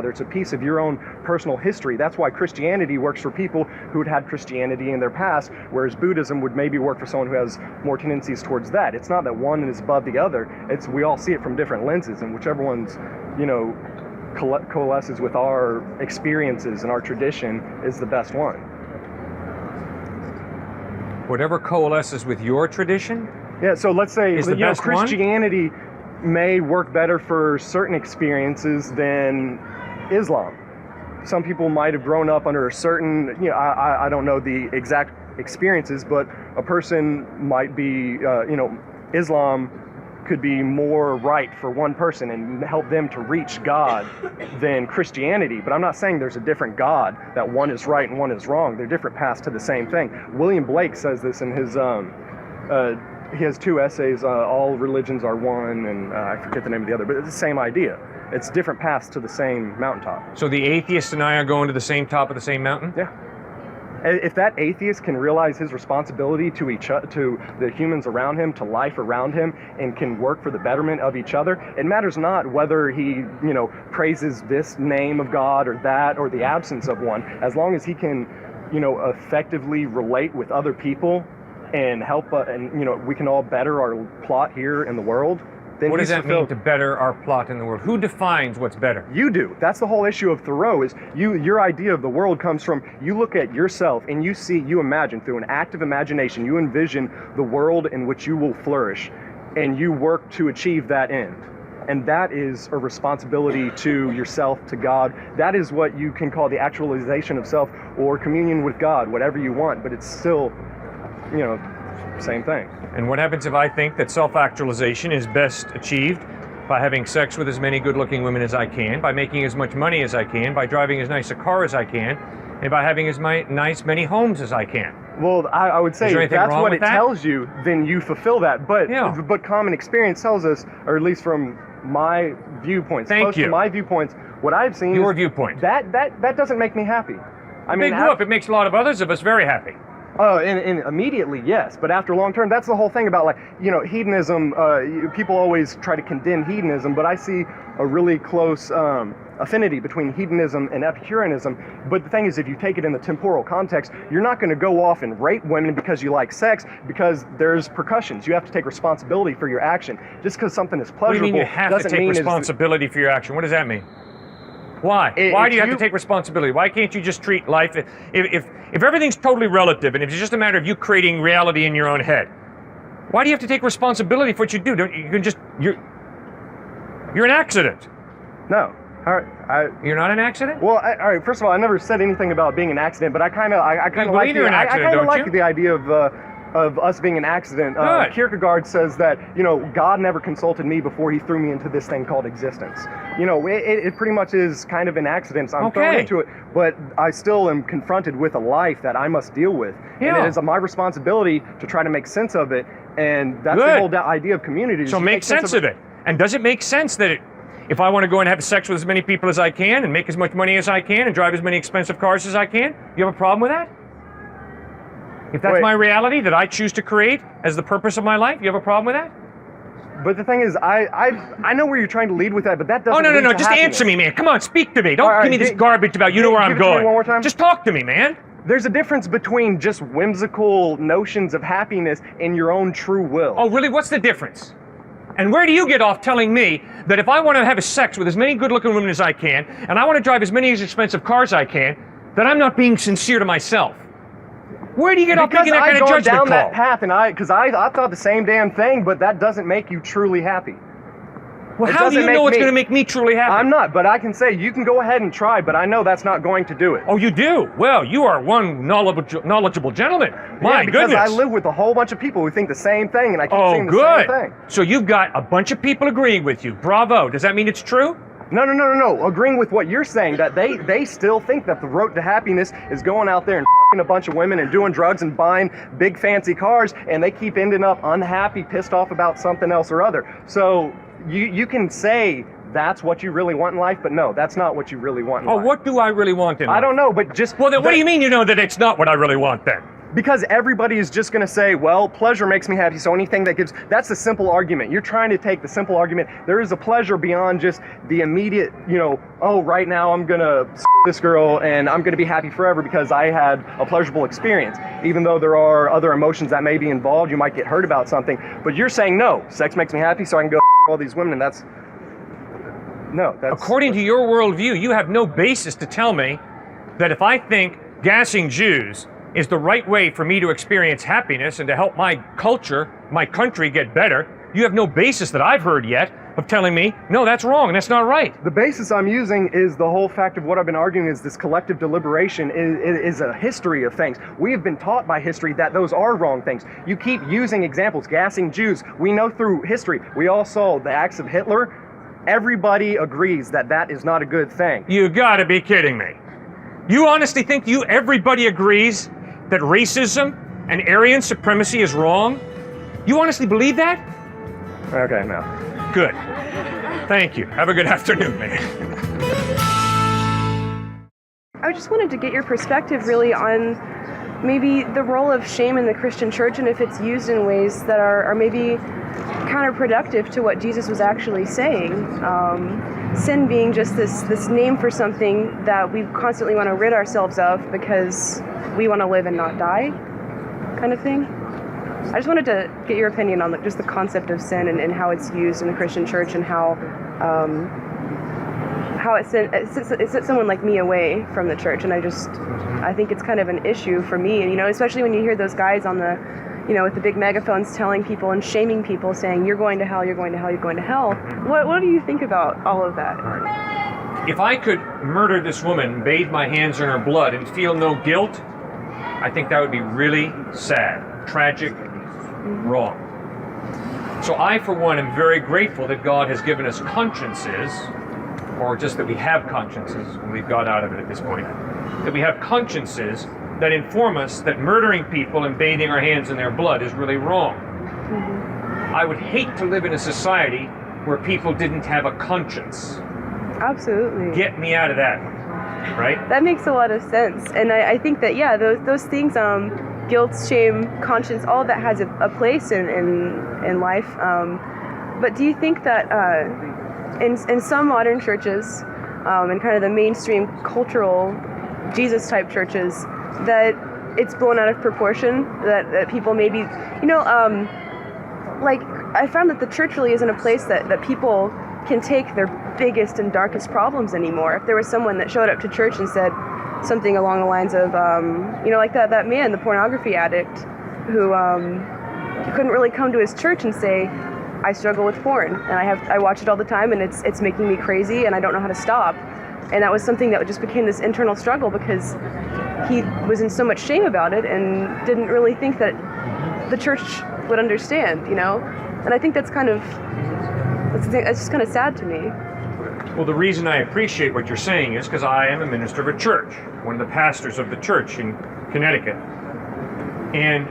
It's a piece of your own personal history. That's why Christianity works for people who had Christianity in their past, whereas Buddhism would maybe work for someone who has more tendencies towards that. It's not that one is above the other. It's we all see it from different lenses, and whichever one's, coalesces with our experiences and our tradition is the best one. Whatever coalesces with your tradition? Yeah, so let's say is the best Christianity may work better for certain experiences than Islam. Some people might have grown up under a certain, I don't know the exact experiences, but a person might be, Islam could be more right for one person and help them to reach God than Christianity. But I'm not saying there's a different God, that one is right and one is wrong. They're different paths to the same thing. William Blake says this in his, he has 2 essays, All Religions Are One, and I forget the name of the other, but it's the same idea. It's different paths to the same mountaintop. So the atheist and I are going to the same top of the same mountain? Yeah. If that atheist can realize his responsibility to to the humans around him, to life around him, and can work for the betterment of each other, it matters not whether he, praises this name of God or that or the absence of one. As long as he can, effectively relate with other people and help, and we can all better our plot here in the world. Then what does that mean, to better our plot in the world? Who defines what's better? You do. That's the whole issue of Thoreau, is your idea of the world comes from, you look at yourself and you imagine through an active imagination, you envision the world in which you will flourish, and you work to achieve that end. And that is a responsibility to yourself, to God. That is what you can call the actualization of self, or communion with God, whatever you want, but it's still, same thing. And what happens if I think that self-actualization is best achieved by having sex with as many good-looking women as I can, by making as much money as I can, by driving as nice a car as I can, and by having as many homes as I can? Well, I would say if that's what it tells you, then you fulfill that. But common experience tells us, or at least from my viewpoints, to my viewpoints, what I've seen your viewpoint. That doesn't make me happy. I mean, it makes a lot of others of us very happy. And immediately, yes. But after long term, that's the whole thing about, hedonism. People always try to condemn hedonism, but I see a really close affinity between hedonism and Epicureanism. But the thing is, if you take it in the temporal context, you're not going to go off and rape women because you like sex, because there's repercussions. You have to take responsibility for your action. Just because something is pleasurable doesn't mean you have to take responsibility for your action. What does that mean? Why? Why do you have to take responsibility? Why can't you just treat life, if everything's totally relative and it's just a matter of you creating reality in your own head, why do you have to take responsibility for what you do? You're an accident. No. You're not an accident? Well, all right. First of all, I never said anything about being an accident, but I kind of like the idea of us being an accident. Kierkegaard says that, God never consulted me before he threw me into this thing called existence. It pretty much is kind of an accident. So I'm thrown into it, but I still am confronted with a life that I must deal with. Yeah. And it is my responsibility to try to make sense of it. And that's the whole idea of community. So make sense of it. And does it make sense that if I want to go and have sex with as many people as I can and make as much money as I can and drive as many expensive cars as I can, you have a problem with that? If that's my reality that I choose to create as the purpose of my life, you have a problem with that? But the thing is, I know where you're trying to lead with that, but that doesn't. No. Just answer me, man. Come on, speak to me. Don't give me this garbage about you know where I'm going. One more time. Just talk to me, man. There's a difference between just whimsical notions of happiness and your own true will. Oh, really? What's the difference? And where do you get off telling me that if I want to have sex with as many good-looking women as I can, and I want to drive as many as expensive cars as I can, that I'm not being sincere to myself? Where do you get off making that kind of judgment call? Because I've gone down that path, because I thought the same damn thing, but that doesn't make you truly happy. Well, how do you know it's going to make me truly happy? I'm not, but I can say you can go ahead and try, but I know that's not going to do it. Oh, you do? Well, you are one knowledgeable gentleman. My goodness. Because I live with a whole bunch of people who think the same thing, and I keep seeing the same thing. So you've got a bunch of people agreeing with you. Bravo. Does that mean it's true? No. Agreeing with what you're saying, that they still think that the road to happiness is going out there and a bunch of women and doing drugs and buying big fancy cars, and they keep ending up unhappy, pissed off about something else or other. So you can say that's what you really want in life, but no, that's not what you really want in life. What do I really want in life? I don't know, but just... Well, then what do you mean you know that it's not what I really want then? Because everybody is just going to say, well, pleasure makes me happy, so anything that gives... That's the simple argument. You're trying to take the simple argument. There is a pleasure beyond just the immediate, oh, right now I'm going to this girl and I'm going to be happy forever because I had a pleasurable experience. Even though there are other emotions that may be involved, you might get hurt about something. But you're saying, no, sex makes me happy, so I can go all these women, and that's... No, that's... According to your worldview, you have no basis to tell me that if I think gassing Jews is the right way for me to experience happiness and to help my culture, my country get better, you have no basis that I've heard yet of telling me, no, that's wrong, that's not right. The basis I'm using is the whole fact of what I've been arguing is this collective deliberation is a history of things. We have been taught by history that those are wrong things. You keep using examples, gassing Jews. We know through history, we all saw the acts of Hitler. Everybody agrees that that is not a good thing. You gotta be kidding me. You honestly think everybody agrees that racism and Aryan supremacy is wrong? You honestly believe that? Okay, no. Good. Thank you. Have a good afternoon, man. I just wanted to get your perspective really on maybe the role of shame in the Christian church and if it's used in ways that are maybe counterproductive to what Jesus was actually saying. Sin being just this name for something that we constantly want to rid ourselves of because we want to live and not die, kind of thing. I just wanted to get your opinion on just the concept of sin and how it's used in the Christian church and how it sets someone like me away from the church. And I think it's kind of an issue for me, and especially when you hear those guys on the with the big megaphones telling people and shaming people, saying, you're going to hell, you're going to hell, you're going to hell. What do you think about all of that? If I could murder this woman, bathe my hands in her blood, and feel no guilt, I think that would be really sad, tragic, wrong. So I, for one, am very grateful that God has given us consciences, or just that we have consciences, and we've got out of it at this point, that we have consciences that inform us that murdering people and bathing our hands in their blood is really wrong. I would hate to live in a society where people didn't have a conscience. Absolutely. Get me out of that, right? That makes a lot of sense. And I think that, those things, guilt, shame, conscience, all of that has a place in life. But do you think that in some modern churches, and kind of the mainstream cultural Jesus-type churches, that it's blown out of proportion, that people maybe, like, I found that the church really isn't a place that people can take their biggest and darkest problems anymore. If there was someone that showed up to church and said something along the lines of, like that man, the pornography addict, who couldn't really come to his church and say, I struggle with porn, and I watch it all the time, and it's making me crazy, and I don't know how to stop. And that was something that just became this internal struggle because he was in so much shame about it and didn't really think that the church would understand, And I think that's just kind of sad to me. Well, the reason I appreciate what you're saying is because I am a minister of a church, one of the pastors of the church in Connecticut. And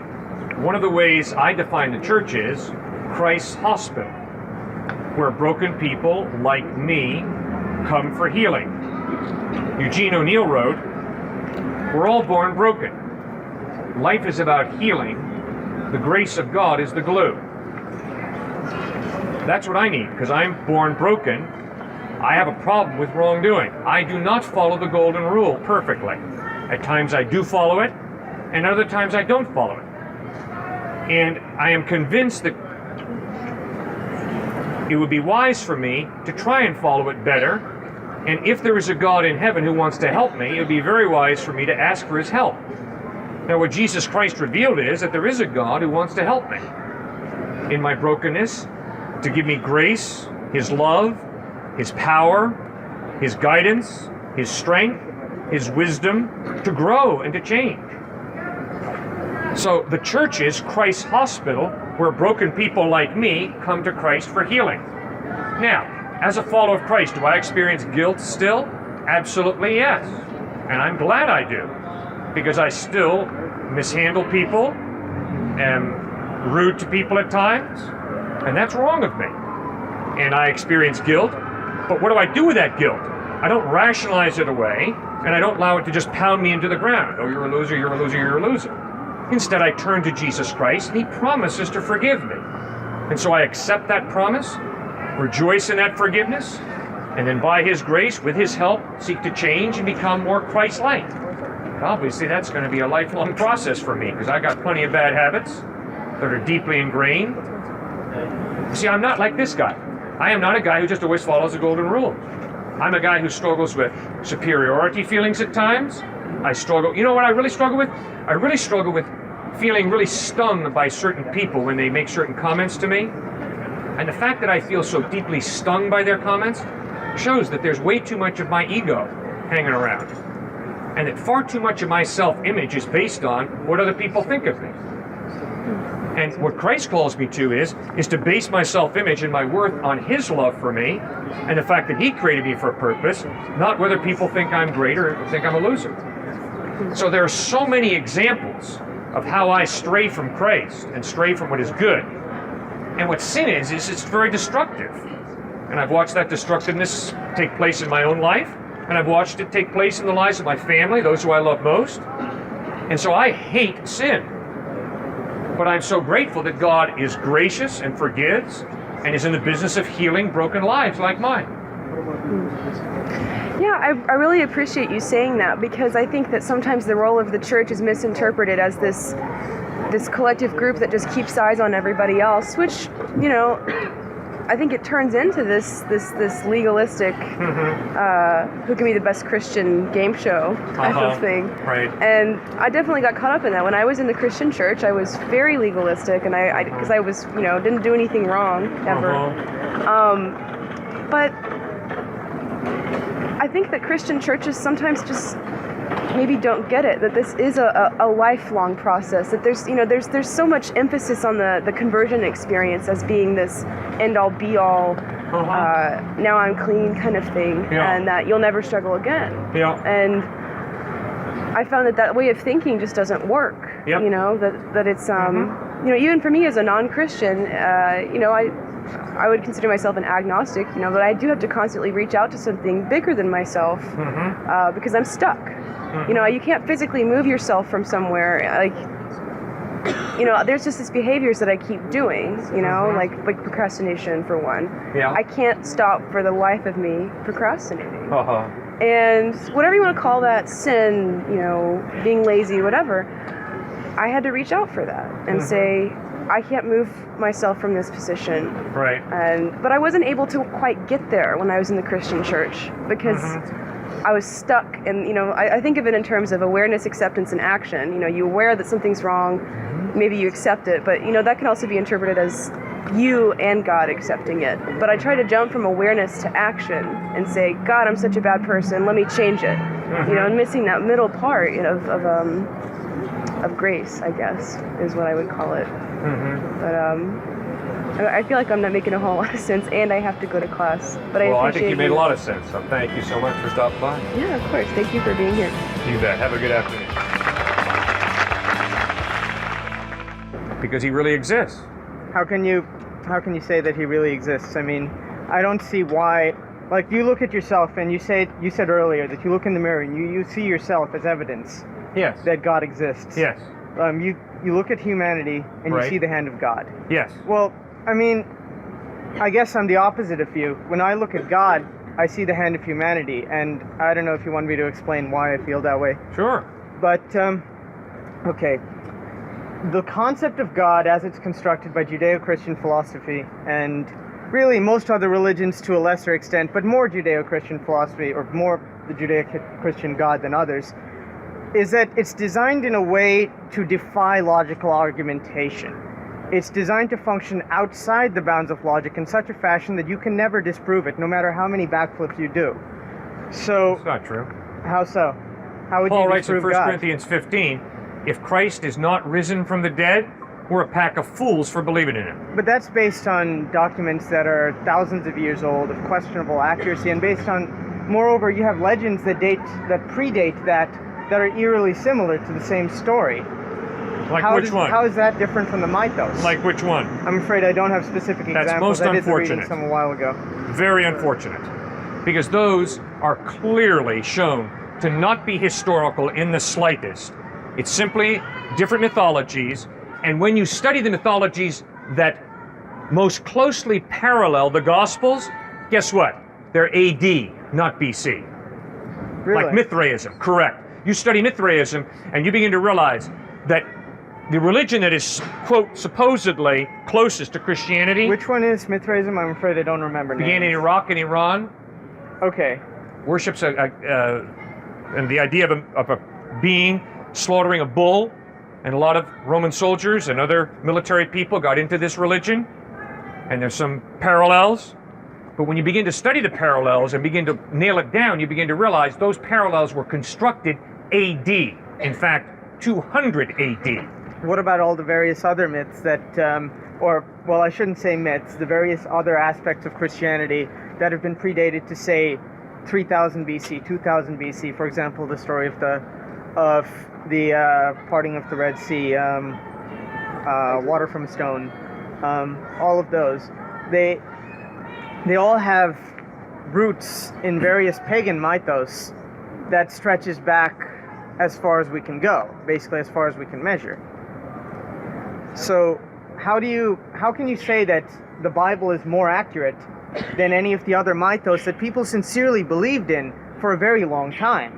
one of the ways I define the church is Christ's hospital, where broken people like me come for healing. Eugene O'Neill wrote, we're all born broken. Life is about healing. The grace of God is the glue. That's what I need, because I'm born broken. I have a problem with wrongdoing. I do not follow the golden rule perfectly. At times I do follow it, and other times I don't follow it. And I am convinced that it would be wise for me to try and follow it better. And if there is a God in heaven who wants to help me, it would be very wise for me to ask for his help. Now, what Jesus Christ revealed is that there is a God who wants to help me in my brokenness, to give me grace, his love, his power, his guidance, his strength, his wisdom, to grow and to change. So the church is Christ's hospital, where broken people like me come to Christ for healing. Now, as a follower of Christ, do I experience guilt still? Absolutely yes. And I'm glad I do, because I still mishandle people, am rude to people at times, and that's wrong of me. And I experience guilt, but what do I do with that guilt? I don't rationalize it away, and I don't allow it to just pound me into the ground. Oh, you're a loser, you're a loser, you're a loser. Instead, I turn to Jesus Christ, and he promises to forgive me. And so I accept that promise, rejoice in that forgiveness, and then by his grace, with his help, seek to change and become more Christ-like. Obviously, that's going to be a lifelong process for me, because I got plenty of bad habits that are deeply ingrained. You see, I'm not like this guy. I am not a guy who just always follows the golden rule. I'm a guy who struggles with superiority feelings at times. I struggle, you know what I really struggle with? I really struggle with feeling really stung by certain people when they make certain comments to me. And the fact that I feel so deeply stung by their comments shows that there's way too much of my ego hanging around. And that far too much of my self-image is based on what other people think of me. And what Christ calls me to is to base my self-image and my worth on his love for me and the fact that he created me for a purpose, not whether people think I'm great or think I'm a loser. So there are so many examples of how I stray from Christ and stray from what is good. And what sin is it's very destructive. And I've watched that destructiveness take place in my own life, and I've watched it take place in the lives of my family, those who I love most. And so I hate sin. But I'm so grateful that God is gracious and forgives and is in the business of healing broken lives like mine. Yeah, I really appreciate you saying that, because I think that sometimes the role of the church is misinterpreted as this collective group that just keeps eyes on everybody else, which, you know, I think it turns into this legalistic, who can be the best Christian game show type of thing. Right. And I definitely got caught up in that. When I was in the Christian church, I was very legalistic, and because I was, you know, didn't do anything wrong ever. But I think that Christian churches sometimes just maybe don't get it, that this is a lifelong process, that there's so much emphasis on the conversion experience as being this end-all be-all, now I'm clean kind of thing, and that you'll never struggle again. And I found that way of thinking just doesn't work. You know, that it's you know, even for me as a non-Christian, you know, I would consider myself an agnostic, you know, but I do have to constantly reach out to something bigger than myself, because I'm stuck. You know, you can't physically move yourself from somewhere. Like, you know, there's just these behaviors that I keep doing, you know, like procrastination for one. I can't stop for the life of me procrastinating. And whatever you want to call that, sin, you know, being lazy, whatever, I had to reach out for that and say, I can't move myself from this position. Right. But I wasn't able to quite get there when I was in the Christian church, because I was stuck. And, you know, I think of it in terms of awareness, acceptance, and action. You know, you're aware that something's wrong, maybe you accept it, but, you know, that can also be interpreted as you and God accepting it. But I try to jump from awareness to action and say, God, I'm such a bad person, let me change it. You know, and missing that middle part, you know, of grace, I guess, is what I would call it. But I feel like I'm not making a whole lot of sense, and I have to go to class. But I think you made a lot of sense, so thank you so much for stopping by. Yeah, of course. Thank you for being here. You bet. Have a good afternoon. Because he really exists. How can you say that he really exists? I mean, I don't see why. Like, you look at yourself, and you said earlier that you look in the mirror and you see yourself as evidence that God exists. Yes. You look at humanity and you see the hand of God. Yes. Well, I mean, I guess I'm the opposite of you. When I look at God, I see the hand of humanity, and I don't know if you want me to explain why I feel that way. Sure. But, okay. The concept of God as it's constructed by Judeo-Christian philosophy, and really most other religions to a lesser extent, but more Judeo-Christian philosophy, or more the Judeo-Christian God than others, is that it's designed in a way to defy logical argumentation. It's designed to function outside the bounds of logic in such a fashion that you can never disprove it, no matter how many backflips you do. So... That's not true. How so? How would Paul you writes in disprove 1 God? Corinthians 15, if Christ is not risen from the dead, we're a pack of fools for believing in it. But that's based on documents that are thousands of years old, of questionable accuracy, and based on, moreover, you have legends that predate that are eerily similar to the same story. Like which one? How is that different from the mythos? Like which one? I'm afraid I don't have specific That's examples. most I did the reading unfortunate. some a while ago. Very unfortunate. Because those are clearly shown to not be historical in the slightest. It's simply different mythologies, and when you study the mythologies that most closely parallel the Gospels, guess what? They're AD, not BC. Really? Like Mithraism, correct. You study Mithraism, and you begin to realize that the religion that is, quote, supposedly closest to Christianity Which one is Mithraism? I'm afraid I don't remember. began in names. Iraq and Iran. Okay. Worships and the idea of a being slaughtering a bull, and a lot of Roman soldiers and other military people got into this religion, and there's some parallels. But when you begin to study the parallels and begin to nail it down, you begin to realize those parallels were constructed AD. In fact, 200 AD. What about all the various other myths that, well, I shouldn't say myths, the various other aspects of Christianity that have been predated to, say, 3000 BC, 2000 BC? For example, the story of the parting of the Red Sea, water from a stone, all of those. They all have roots in various pagan mythos that stretches back as far as we can go, basically as far as we can measure. So how can you say that the Bible is more accurate than any of the other mythos that people sincerely believed in for a very long time?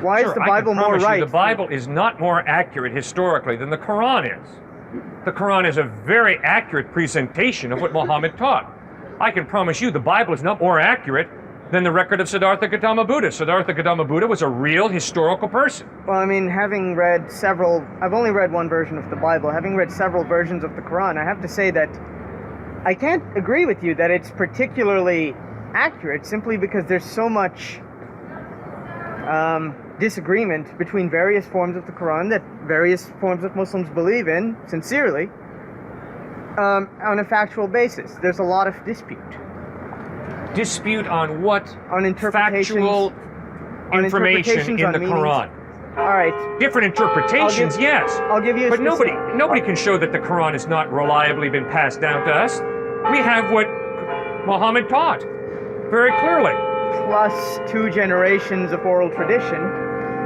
Why is the Bible more right? The Bible is not more accurate historically than the Quran is. The Quran is a very accurate presentation of what Muhammad taught. I can promise you the Bible is not more accurate than the record of Siddhartha Gautama Buddha. Siddhartha Gautama Buddha was a real historical person. Well, I mean, having read I've only read one version of the Bible. Having read several versions of the Quran, I have to say that I can't agree with you that it's particularly accurate simply because there's so much disagreement between various forms of the Quran that various forms of Muslims believe in, sincerely, on a factual basis. There's a lot of dispute. Dispute on what? On interpretations. Factual information interpretations in on the meanings. Quran. All right. Different interpretations, yes. I'll give you a But specific- nobody can show that the Quran has not reliably been passed down to us. We have what Muhammad taught, very clearly. Plus 2 generations of oral tradition,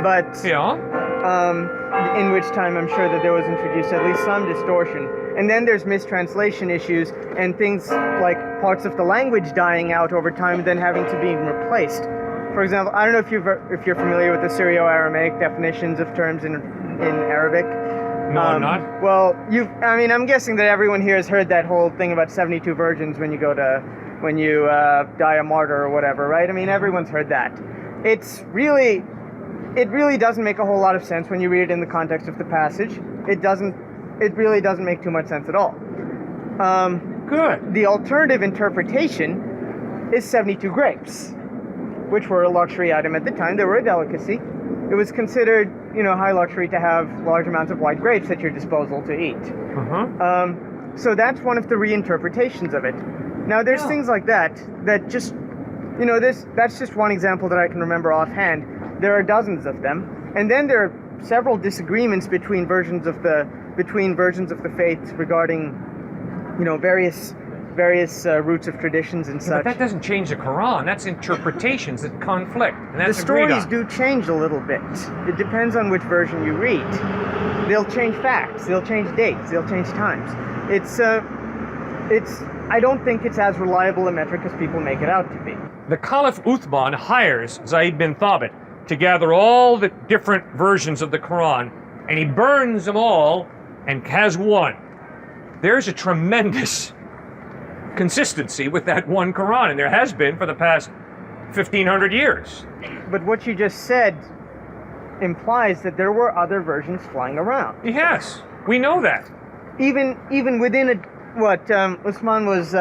but Yeah. in which time I'm sure that there was introduced at least some distortion. And then there's mistranslation issues and things like parts of the language dying out over time and then having to be replaced. For example, I don't know if you're familiar with the Syro-Aramaic definitions of terms in Arabic. No, I'm not. Well, I'm guessing that everyone here has heard that whole thing about 72 virgins when you die a martyr or whatever, right? I mean, everyone's heard that. It really doesn't make a whole lot of sense when you read it in the context of the passage. It really doesn't make too much sense at all. Good. The alternative interpretation is 72 grapes, which were a luxury item at the time. They were a delicacy. It was considered, high luxury to have large amounts of white grapes at your disposal to eat. Uh-huh. So that's one of the reinterpretations of it. Now, there's things like that just, that's just one example that I can remember offhand. There are dozens of them. And then there are several disagreements between versions of the faith regarding, various roots of traditions and But such. that doesn't change the Quran. That's interpretations that conflict. And The that's agreed stories on. do change a little bit. It depends on which version you read. They'll change facts, they'll change dates, they'll change times. I don't think it's as reliable a metric as people make it out to be. The Caliph Uthman hires Zayd bin Thabit to gather all the different versions of the Quran, and he burns them all and has one. There's a tremendous consistency with that one Quran, and there has been for the past 1,500 years. But what you just said implies that there were other versions flying around. Yes, we know that. Even within Uthman was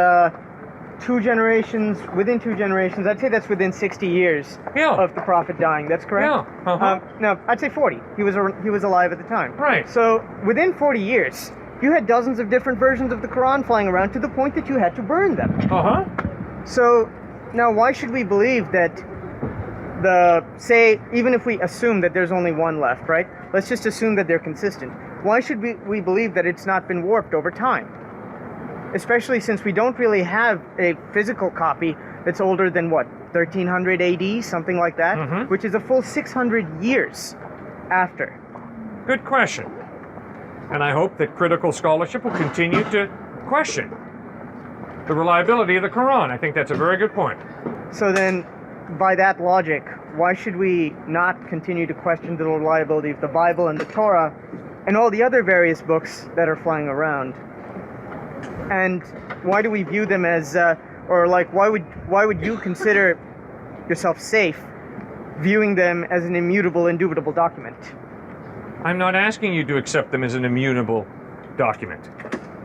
within 2 generations, I'd say that's within 60 years Yeah. of the Prophet dying. That's correct? Yeah, uh-huh. No, I'd say 40. He was alive at the time. Right. So within 40 years, you had dozens of different versions of the Quran flying around to the point that you had to burn them. Uh-huh. So now why should we believe that even if we assume that there's only one left, right? Let's just assume that they're consistent. Why should we believe that it's not been warped over time? Especially since we don't really have a physical copy that's older than, 1300 AD, something like that, Mhm. which is a full 600 years after. Good question. And I hope that critical scholarship will continue to question the reliability of the Quran. I think that's a very good point. So then, by that logic, why should we not continue to question the reliability of the Bible and the Torah and all the other various books that are flying around? And why do we view them as, why would you consider yourself safe viewing them as an immutable, indubitable document? I'm not asking you to accept them as an immutable document,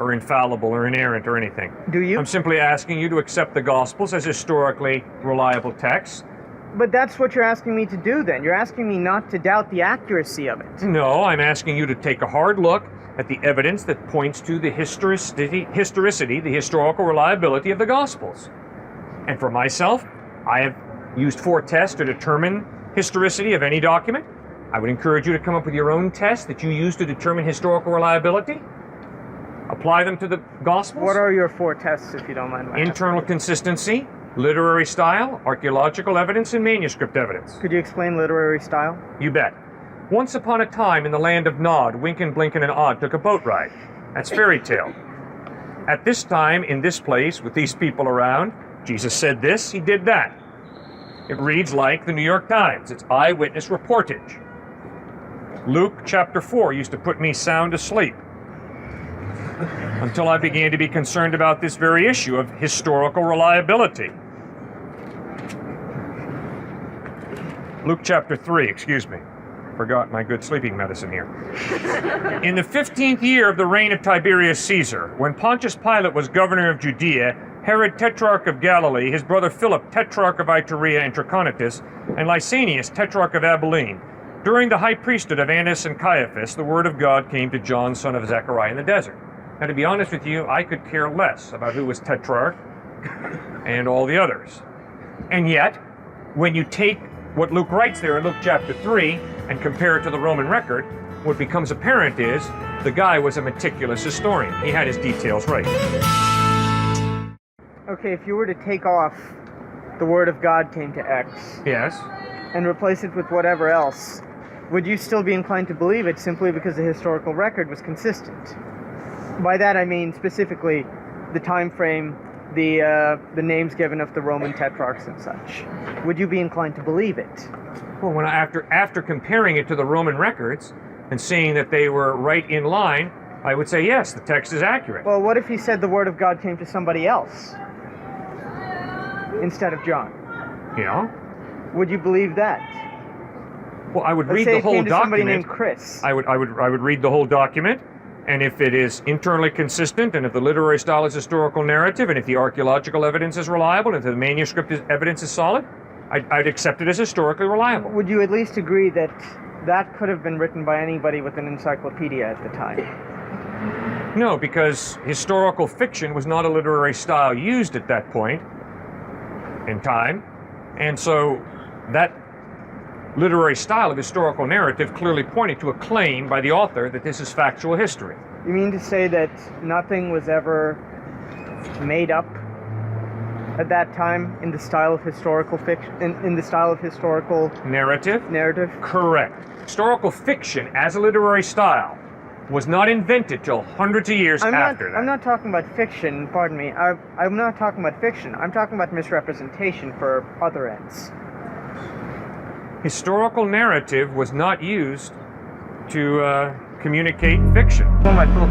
or infallible, or inerrant, or anything. Do you? I'm simply asking you to accept the Gospels as historically reliable texts. But that's what you're asking me to do then. You're asking me not to doubt the accuracy of it. No, I'm asking you to take a hard look at the evidence that points to the historicity, the historical reliability of the Gospels. And for myself, I have used 4 tests to determine historicity of any document. I would encourage you to come up with your own tests that you use to determine historical reliability. Apply them to the Gospels. What are your 4 tests, if you don't mind my asking? Internal consistency, literary style, archaeological evidence, and manuscript evidence. Could you explain literary style? You bet. Once upon a time in the land of Nod, Wynken, Blynken, and Odd took a boat ride. That's fairy tale. At this time, in this place, with these people around, Jesus said this, he did that. It reads like the New York Times. It's eyewitness reportage. Luke chapter 4 used to put me sound asleep until I began to be concerned about this very issue of historical reliability. Luke chapter 3, excuse me. Forgot my good sleeping medicine here. In the 15th year of the reign of Tiberius Caesar, when Pontius Pilate was governor of Judea, Herod tetrarch of Galilee, his brother Philip tetrarch of Iturea and Trachonitis, and Lysanias tetrarch of Abilene, during the high priesthood of Annas and Caiaphas, the word of God came to John, son of Zechariah, in the desert. Now, to be honest with you, I could care less about who was tetrarch and all the others. And yet, when you take what Luke writes there in Luke chapter 3 and compare it to the Roman record, what becomes apparent is the guy was a meticulous historian. He had his details right. Okay, if you were to take off the word of God came to X Yes. and replace it with whatever else, would you still be inclined to believe it simply because the historical record was consistent? By that I mean specifically the time frame, the names given of the Roman tetrarchs and such. Would you be inclined to believe it? Well, when after comparing it to the Roman records and seeing that they were right in line, I would say yes, the text is accurate. Well, what if he said the word of God came to somebody else instead of John? You know? Would you believe that? Well, I would Let's read say the it whole came to somebody document. named Chris. I would read the whole document, and if it is internally consistent, and if the literary style is historical narrative, and if the archaeological evidence is reliable, and if the manuscript evidence is solid, I'd accept it as historically reliable. Would you at least agree that that could have been written by anybody with an encyclopedia at the time? No, because historical fiction was not a literary style used at that point in time, and so that literary style of historical narrative clearly pointed to a claim by the author that this is factual history. You mean to say that nothing was ever made up at that time in the style of historical fiction, in the style of historical Narrative? Correct. Historical fiction as a literary style was not invented till hundreds of years after that. I'm not talking about fiction, pardon me. I'm not talking about fiction. I'm talking about misrepresentation for other ends. Historical narrative was not used to communicate fiction. One of my Philip